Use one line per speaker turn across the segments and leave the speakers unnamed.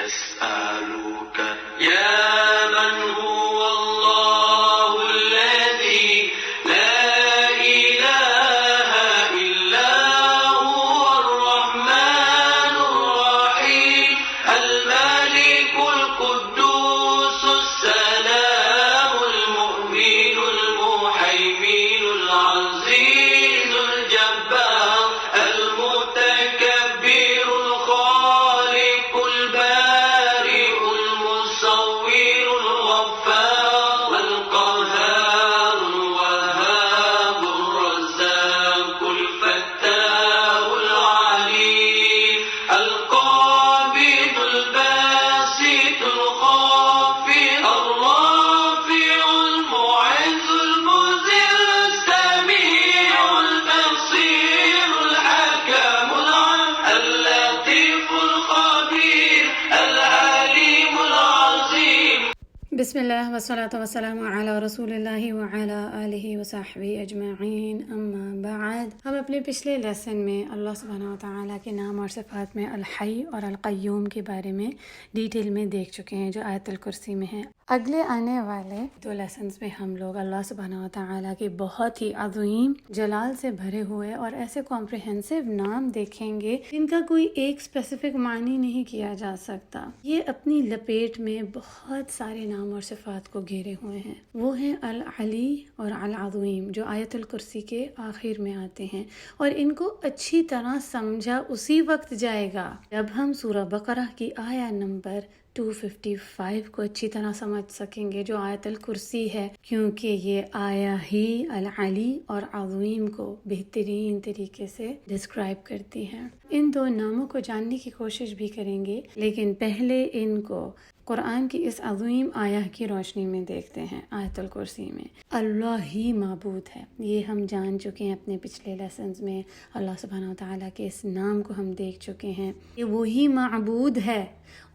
نسألك يا من هو الله الذي لا إله إلا هو الرحمن الرحيم الملك القدوس السلام المؤمن المهيمن العزيز الجبار المتكبر الخالق البارئ المصور الغفار القهار الوهاب الرزاق الفتاح العليم القابض الباسط الخافض الرافع المعز المذل السميع البصير الحكم العدل اللطيف الخبير العليم العظيم.
بسم اللہ والصلاة والسلام علی رسول اللہ وعلی آلہ وصحبہ اجمعین، اما بعد۔ ہم اپنے پچھلے لیسن میں اللہ سبحانہ وتعالیٰ کے نام اور صفات میں الحی اور القیوم کے بارے میں ڈیٹیل میں دیکھ چکے ہیں، جو آیت الکرسی میں ہے۔ اگلے آنے والے 2 لیسنز میں ہم لوگ اللہ سبحانہ وتعالیٰ کے بہت ہی عظیم جلال سے بھرے ہوئے اور ایسے کمپریہنسو نام دیکھیں گے جن کا کوئی ایک اسپیسیفک معنی نہیں کیا جا سکتا۔ یہ اپنی لپیٹ میں بہت سارے نام اور صفات کو گھیرے ہوئے ہیں۔ وہ ہیں العلی اور العظیم، جو آیت الکرسی کے آخر میں آتے ہیں، اور ان کو اچھی طرح سمجھا اسی وقت جائے گا جب ہم سورہ بقرہ کی آیہ نمبر 255 کو اچھی طرح سمجھ سکیں گے، جو آیت الکرسی ہے، کیونکہ یہ آیہ ہی العلی اور عظیم کو بہترین طریقے سے ڈسکرائب کرتی ہے۔ ان 2 ناموں کو جاننے کی کوشش بھی کریں گے، لیکن پہلے ان کو قرآن کی اس عظیم آیہ کی روشنی میں دیکھتے ہیں۔ آیت الکرسی میں اللہ ہی معبود ہے، یہ ہم جان چکے ہیں اپنے پچھلے لیسنز میں۔ اللہ سبحانہ وتعالیٰ کے اس نام کو ہم دیکھ چکے ہیں، یہ وہی معبود ہے،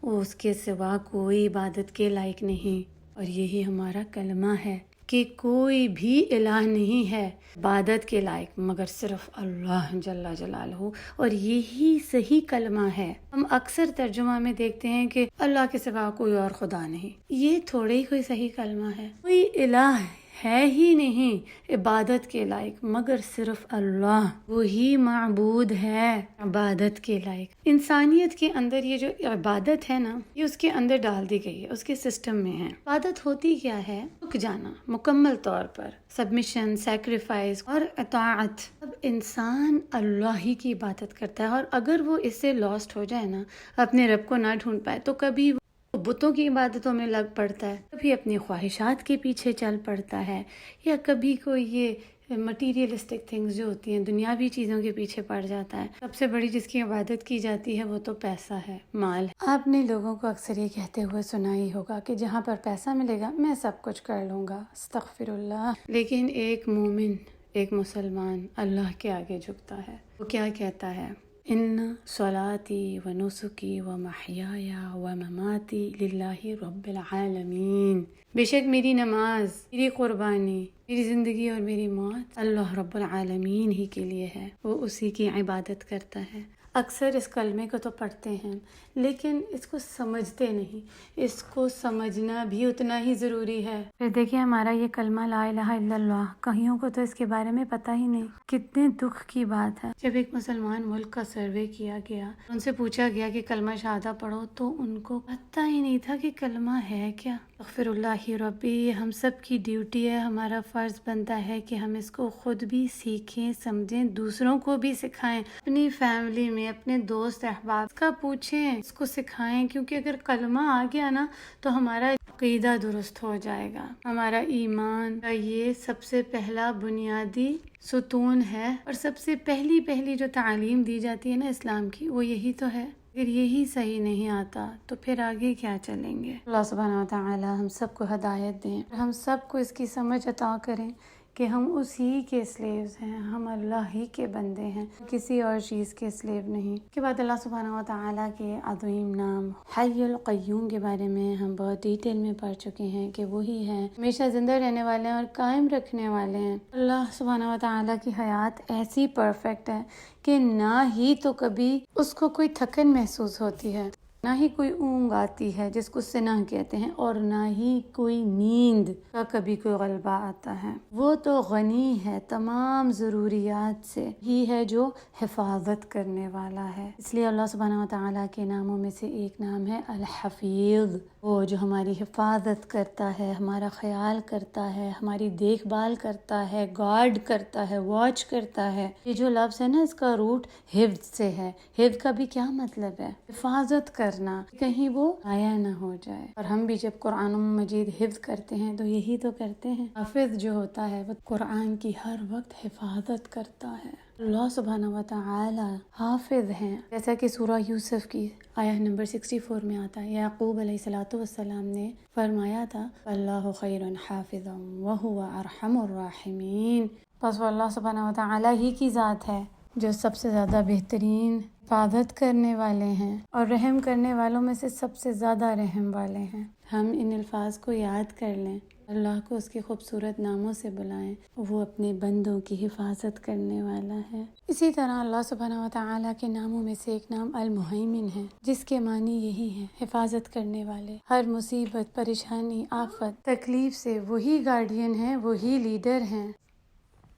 اس کے سوا کوئی عبادت کے لائق نہیں، اور یہی ہمارا کلمہ ہے کہ کوئی بھی الہ نہیں ہے عبادت کے لائق مگر صرف اللہ جل جلالہ، اور یہی صحیح کلمہ ہے۔ ہم اکثر ترجمہ میں دیکھتے ہیں کہ اللہ کے سوا کوئی اور خدا نہیں، یہ تھوڑے ہی کوئی صحیح کلمہ ہے۔ کوئی الہ ہے ہی نہیں عبادت کے لائق مگر صرف اللہ، وہی معبود ہے عبادت کے لائق۔ انسانیت کے اندر یہ جو عبادت ہے نا، یہ اس کے اندر ڈال دی گئی ہے، اس کے سسٹم میں ہے۔ عبادت ہوتی کیا ہے؟ رک جانا مکمل طور پر، سبمیشن، سیکریفائس اور اطاعت۔ اب انسان اللہ ہی کی عبادت کرتا ہے، اور اگر وہ اس سے لاسٹ ہو جائے نا، اپنے رب کو نہ ڈھونڈ پائے، تو کبھی بتوں کی عبادتوں میں لگ پڑتا ہے، کبھی اپنی خواہشات کے پیچھے چل پڑتا ہے، یا کبھی کوئی یہ مٹیریلسٹک تھنگز جو ہوتی ہیں، دنیاوی چیزوں کے پیچھے پڑ جاتا ہے۔ سب سے بڑی جس کی عبادت کی جاتی ہے وہ تو پیسہ ہے، مال ہے۔ آپ نے لوگوں کو اکثر یہ کہتے ہوئے سنا ہی ہوگا کہ جہاں پر پیسہ ملے گا میں سب کچھ کر لوں گا، استغفر اللہ۔ لیکن ایک مومن، ایک مسلمان اللہ کے آگے جھکتا ہے، وہ کیا کہتا ہے؟ ان صلاتی و نسکی و محیای و مماتی للہ رب العالمین، بے شک میری نماز، میری قربانی، میری زندگی اور میری موت اللہ رب العالمین ہی کے لیے ہے، وہ اسی کی عبادت کرتا ہے۔ اکثر اس کلمے کو تو پڑھتے ہیں لیکن اس کو سمجھتے نہیں، اس کو سمجھنا بھی اتنا ہی ضروری ہے۔ پھر دیکھیں ہمارا یہ کلمہ لا الہ الا اللہ، کئیوں کو تو اس کے بارے میں پتہ ہی نہیں۔ کتنے دکھ کی بات ہے، جب ایک مسلمان ملک کا سروے کیا گیا، ان سے پوچھا گیا کہ کلمہ شہادہ پڑھو، تو ان کو پتہ ہی نہیں تھا کہ کلمہ ہے کیا۔ استغفر اللہ ربی، یہ ہم سب کی ڈیوٹی ہے، ہمارا فرض بنتا ہے کہ ہم اس کو خود بھی سیکھیں، سمجھیں، دوسروں کو بھی سکھائیں، اپنی فیملی میں، اپنے دوست احباب کا پوچھیں، اس کو سکھائیں، کیونکہ اگر کلمہ آ گیا نا تو ہمارا عقیدہ درست ہو جائے گا، ہمارا ایمان کا یہ سب سے پہلا بنیادی ستون ہے، اور سب سے پہلی جو تعلیم دی جاتی ہے نا اسلام کی، وہ یہی تو ہے۔ اگر یہی صحیح نہیں آتا تو پھر آگے کیا چلیں گے؟ اللہ سبحانہ وتعالی ہم سب کو ہدایت دیں، ہم سب کو اس کی سمجھ عطا کریں کہ ہم اسی کے سلیوز ہیں، ہم اللہ ہی کے بندے ہیں، کسی اور چیز کے سلیو نہیں۔ اس کے بعد اللہ سبحانہ وتعالیٰ کے عظیم نام حی القیوم کے بارے میں ہم بہت ڈیٹیل میں پڑھ چکے ہیں کہ وہی ہیں ہمیشہ زندہ رہنے والے ہیں اور قائم رکھنے والے ہیں۔ اللہ سبحانہ وتعالیٰ کی حیات ایسی پرفیکٹ ہے کہ نہ ہی تو کبھی اس کو کوئی تھکن محسوس ہوتی ہے، نہ ہی کوئی اونگ آتی ہے جس کو سنہ کہتے ہیں، اور نہ ہی کوئی نیند کا کبھی کوئی غلبہ آتا ہے۔ وہ تو غنی ہے تمام ضروریات سے، ہی ہے جو حفاظت کرنے والا ہے۔ اس لیے اللہ سبحانہ وتعالیٰ کے ناموں میں سے ایک نام ہے الحفیظ، وہ جو ہماری حفاظت کرتا ہے، ہمارا خیال کرتا ہے، ہماری دیکھ بھال کرتا ہے، گارڈ کرتا ہے، واچ کرتا ہے۔ یہ جو لفظ ہے نا، اس کا روٹ حفظ سے ہے۔ حفظ کا بھی کیا مطلب ہے؟ حفاظت کرنا، کہیں وہ ضائع نہ ہو جائے۔ اور ہم بھی جب قرآن مجید حفظ کرتے ہیں تو یہی تو کرتے ہیں۔ حافظ جو ہوتا ہے وہ قرآن کی ہر وقت حفاظت کرتا ہے۔ اللہ سبحانہ وتعالی حافظ ہیں، جیسا کہ سورہ یوسف کی آیہ نمبر 64 میں آتا ہے۔ یعقوب علیہ السلام نے فرمایا تھا اللہ خیر حافظا وہو ارحم الراحمین، بس وہ اللہ سبحانہ وتعالی ہی کی ذات ہے جو سب سے زیادہ بہترین حفاظت کرنے والے ہیں اور رحم کرنے والوں میں سے سب سے زیادہ رحم والے ہیں۔ ہم ان الفاظ کو یاد کر لیں، اللہ کو اس کے خوبصورت ناموں سے بلائیں، وہ اپنے بندوں کی حفاظت کرنے والا ہے۔ اسی طرح اللہ سبحانہ وتعالیٰ کے ناموں میں سے ایک نام المہیمن ہے، جس کے معنی یہی ہے حفاظت کرنے والے۔ ہر مصیبت، پریشانی، آفت، تکلیف سے وہی گارڈین ہیں، وہی لیڈر ہیں۔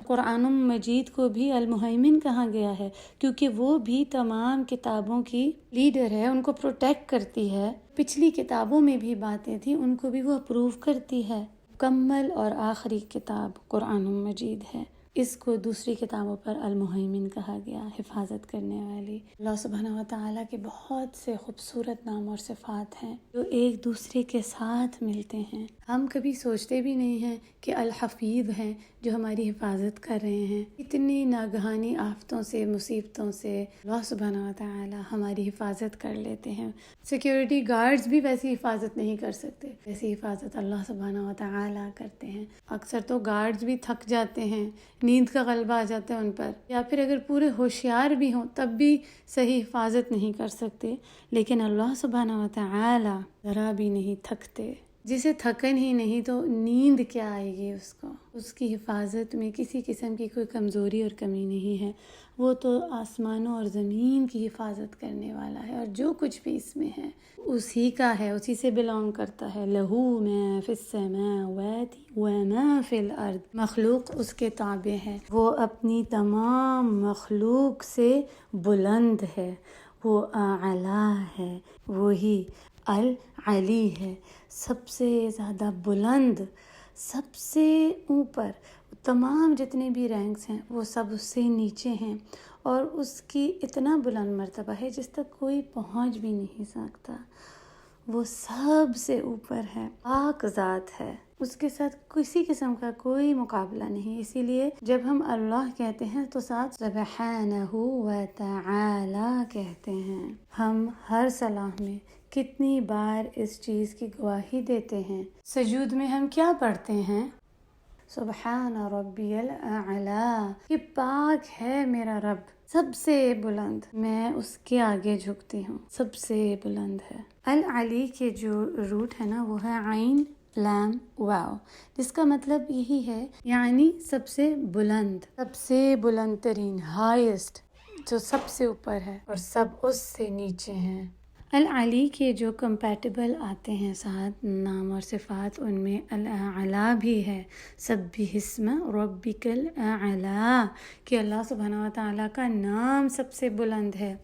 قرآن مجید کو بھی المہیمن کہا گیا ہے کیونکہ وہ بھی تمام کتابوں کی لیڈر ہے، ان کو پروٹیکٹ کرتی ہے۔ پچھلی کتابوں میں بھی باتیں تھیں، ان کو بھی وہ اپروو کرتی ہے۔ مکمل اور آخری کتاب قرآن مجید ہے، اس کو دوسری کتابوں پر المہیمن کہا گیا، حفاظت کرنے والی۔ اللہ سبحانہ وتعالیٰ کے بہت سے خوبصورت نام اور صفات ہیں جو ایک دوسرے کے ساتھ ملتے ہیں۔ ہم کبھی سوچتے بھی نہیں ہیں کہ الحفیظ ہیں جو ہماری حفاظت کر رہے ہیں۔ اتنی ناگہانی آفتوں سے، مصیبتوں سے اللہ سبحانہ وتعالیٰ ہماری حفاظت کر لیتے ہیں۔ سیکیورٹی گارڈز بھی ویسی حفاظت نہیں کر سکتے جیسی حفاظت اللہ سبحانہ وتعالیٰ کرتے ہیں۔ اکثر تو گارڈز بھی تھک جاتے ہیں، نیند کا غلبہ آ جاتا ہے ان پر، یا پھر اگر پورے ہوشیار بھی ہوں تب بھی صحیح حفاظت نہیں کر سکتے، لیکن اللہ سبحانہ وتعالی ذرا بھی نہیں تھکتے۔ جسے تھکن ہی نہیں تو نیند کیا آئے گی اس کو؟ اس کی حفاظت میں کسی قسم کی کوئی کمزوری اور کمی نہیں ہے۔ وہ تو آسمانوں اور زمین کی حفاظت کرنے والا ہے، اور جو کچھ بھی اس میں ہے اسی کا ہے، اسی سے بلانگ کرتا ہے۔ لہو ما فی السماوات وما فی الارض، مخلوق اس کے تابع ہے، وہ اپنی تمام مخلوق سے بلند ہے، وہ اعلیٰ ہے، وہی العلی ہے، سب سے زیادہ بلند، سب سے اوپر۔ تمام جتنے بھی رینکس ہیں وہ سب اس سے نیچے ہیں، اور اس کی اتنا بلند مرتبہ ہے جس تک کوئی پہنچ بھی نہیں سکتا۔ وہ سب سے اوپر ہے، پاک ذات ہے، اس کے ساتھ کسی قسم کا کوئی مقابلہ نہیں۔ اسی لیے جب ہم اللہ کہتے ہیں تو ساتھ سبحانہ و تعالی کہتے ہیں۔ ہم ہر صلاح میں کتنی بار اس چیز کی گواہی دیتے ہیں۔ سجود میں ہم کیا پڑھتے ہیں؟ سبحان ربی الاعلی، کہ پاک ہے میرا رب، سب سے بلند، میں اس کے آگے جھکتی ہوں، سب سے بلند ہے۔ العلی کے جو روٹ ہے نا وہ ہے عین لام واو، جس کا مطلب یہی ہے، یعنی سب سے بلند، سب سے بلند ترین، ہائیسٹ، جو سب سے اوپر ہے اور سب اس سے نیچے ہیں۔ العلی کے جو کمپیٹیبل آتے ہیں ساتھ نام اور صفات، ان میں الاعلی بھی ہے، سبح اسم ربک الاعلی، کہ اللہ سبحانہ وتعالیٰ کا نام سب سے بلند ہے۔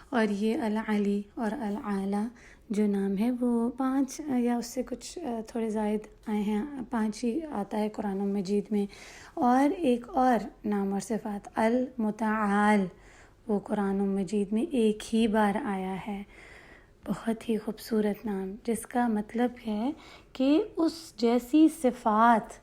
اور یہ العلی اور الاعلی جو نام ہے وہ 5 یا اس سے کچھ تھوڑے زائد آئے ہیں، 5 ہی آتا ہے قرآن مجید میں۔ اور ایک اور نام اور صفات المتعال، وہ قرآن مجید میں ایک ہی بار آیا ہے، بہت ہی خوبصورت نام، جس کا مطلب ہے کہ اس جیسی صفات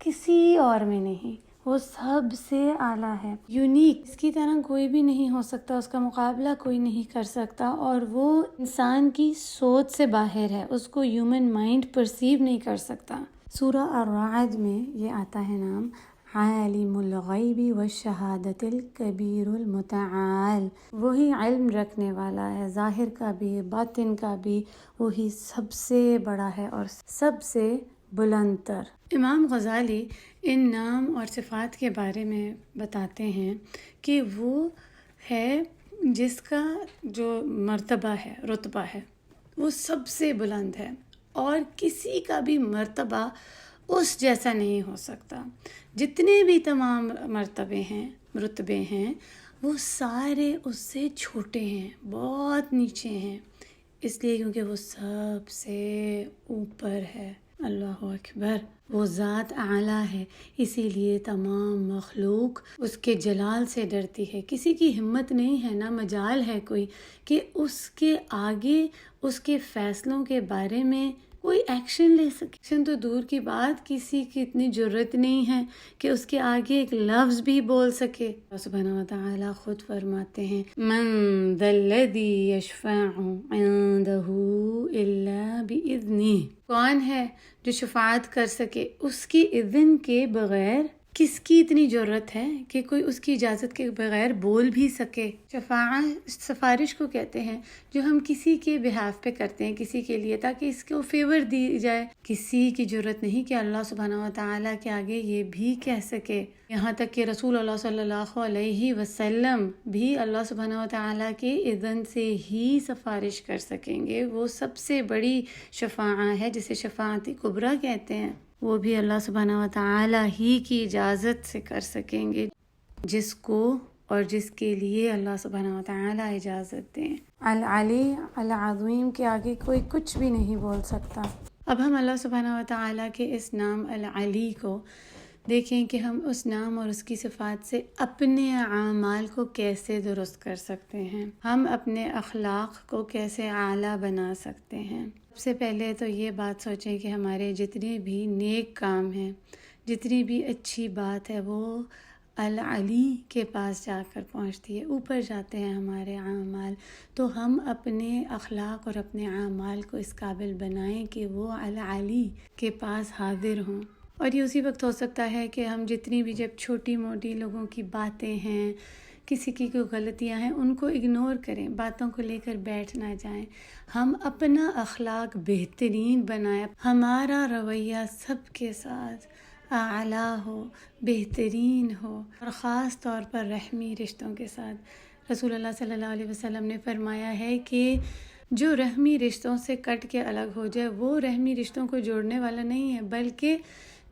کسی اور میں نہیں، وہ سب سے اعلیٰ ہے، یونیک، اس کی طرح کوئی بھی نہیں ہو سکتا، اس کا مقابلہ کوئی نہیں کر سکتا، اور وہ انسان کی سوچ سے باہر ہے، اس کو ہیومن مائنڈ پرسیو نہیں کر سکتا۔ سورہ الرعد میں یہ آتا ہے نام عالم الغیب والشہادۃ الکبیر المتعال، وہی علم رکھنے والا ہے، ظاہر کا بھی باطن کا بھی، وہی سب سے بڑا ہے اور سب سے بلند تر۔ امام غزالی ان نام اور صفات کے بارے میں بتاتے ہیں کہ وہ ہے جس کا جو مرتبہ ہے، رتبہ ہے، وہ سب سے بلند ہے اور کسی کا بھی مرتبہ اس جیسا نہیں ہو سکتا. جتنے بھی تمام مرتبے ہیں، رتبے ہیں، وہ سارے اس سے چھوٹے ہیں، بہت نیچے ہیں، اس لیے کیونکہ وہ سب سے اوپر ہے. اللہ اکبر. وہ ذات اعلیٰ ہے، اسی لیے تمام مخلوق اس کے جلال سے ڈرتی ہے. کسی کی ہمت نہیں ہے، نہ مجال ہے کوئی کہ اس کے آگے اس کے فیصلوں کے بارے میں کوئی ایکشن لے سکے. ایکشن تو دور کی بات، کسی کی اتنی جرت نہیں ہے کہ اس کے آگے ایک لفظ بھی بول سکے. اللہ سبحانہ و تعالیٰ خود فرماتے ہیں من ذا الذی یشفع عنده الا باذنہ. کون ہے جو شفاعت کر سکے اس کی اذن کے بغیر؟ کس کی اتنی ضرورت ہے کہ کوئی اس کی اجازت کے بغیر بول بھی سکے؟ شفاعت سفارش کو کہتے ہیں جو ہم کسی کے بہاف پہ کرتے ہیں، کسی کے لیے، تاکہ اس کو فیور دی جائے. کسی کی ضرورت نہیں کہ اللہ سبحانہ و تعالیٰ کے آگے یہ بھی کہہ سکے. یہاں تک کہ رسول اللہ صلی اللہ علیہ وسلم بھی اللہ سبحانہ و تعالیٰ کے اذن سے ہی سفارش کر سکیں گے. وہ سب سے بڑی شفاعت ہے جسے شفاعت کبریٰ کہتے ہیں. وہ بھی اللہ سبحانہ و تعالیٰ ہی کی اجازت سے کر سکیں گے، جس کو اور جس کے لیے اللہ سبحانہ و تعالیٰ اجازت دیں. العلی العظیم کے آگے کوئی کچھ بھی نہیں بول سکتا. اب ہم اللہ سبحانہ و تعالیٰ کے اس نام العلی کو دیکھیں کہ ہم اس نام اور اس کی صفات سے اپنے اعمال کو کیسے درست کر سکتے ہیں، ہم اپنے اخلاق کو کیسے اعلیٰ بنا سکتے ہیں. سب سے پہلے تو یہ بات سوچیں کہ ہمارے جتنے بھی نیک کام ہیں، جتنی بھی اچھی بات ہے، وہ العلی کے پاس جا کر پہنچتی ہے. اوپر جاتے ہیں ہمارے اعمال، تو ہم اپنے اخلاق اور اپنے اعمال کو اس قابل بنائیں کہ وہ العلی کے پاس حاضر ہوں. اور یہ اسی وقت ہو سکتا ہے کہ ہم جتنی بھی جب چھوٹی موٹی لوگوں کی باتیں ہیں، کسی کی کوئی غلطیاں ہیں، ان کو اگنور کریں، باتوں کو لے کر بیٹھ نہ جائیں. ہم اپنا اخلاق بہترین بنائیں، ہمارا رویہ سب کے ساتھ اعلیٰ ہو، بہترین ہو، اور خاص طور پر رحمی رشتوں کے ساتھ. رسول اللہ صلی اللہ علیہ وسلم نے فرمایا ہے کہ جو رحمی رشتوں سے کٹ کے الگ ہو جائے وہ رحمی رشتوں کو جوڑنے والا نہیں ہے، بلکہ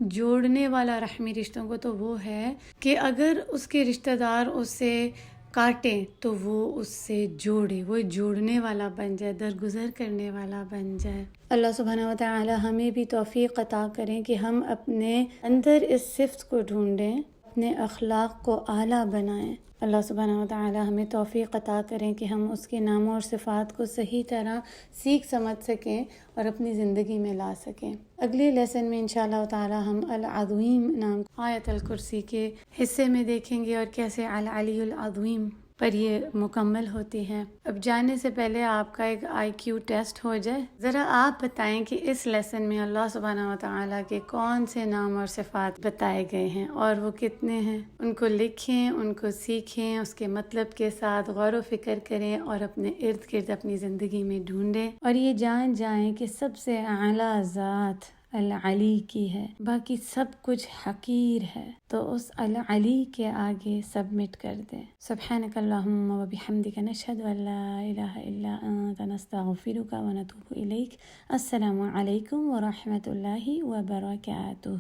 جوڑنے والا رحمی رشتوں کو تو وہ ہے کہ اگر اس کے رشتہ دار اس سے کاٹیں تو وہ اس سے جوڑے، وہ جوڑنے والا بن جائے، درگزر کرنے والا بن جائے. اللہ سبحانہ و تعالی ہمیں بھی توفیق عطا کریں کہ ہم اپنے اندر اس صفت کو ڈھونڈیں، اپنے اخلاق کو اعلیٰ بنائیں. اللہ سبحانہ و تعالی ہمیں توفیق عطا کریں کہ ہم اس کے ناموں اور صفات کو صحیح طرح سیکھ سمجھ سکیں اور اپنی زندگی میں لا سکیں. اگلے لیسن میں انشاءاللہ تعالی ہم العظیم نام آیت الکرسی کے حصے میں دیکھیں گے اور کیسے العلی العظیم پر یہ مکمل ہوتی ہے. اب جانے سے پہلے آپ کا ایک IQ ٹیسٹ ہو جائے. ذرا آپ بتائیں کہ اس لیسن میں اللہ سبحانہ و تعالیٰ کے کون سے نام اور صفات بتائے گئے ہیں اور وہ کتنے ہیں. ان کو لکھیں، ان کو سیکھیں، اس کے مطلب کے ساتھ غور و فکر کریں اور اپنے ارد گرد اپنی زندگی میں ڈھونڈیں، اور یہ جان جائیں کہ سب سے اعلیٰ ذات العلی کی ہے، باقی سب کچھ حقیر ہے، تو اس العلی کے آگے سبمٹ کر دیں. سبحانک اللہم و بحمدک نشہد ان لا الہ الا انت نستغفرک و نتوب الیک. السلام علیکم و رحمۃ اللہ وبرکاتہ.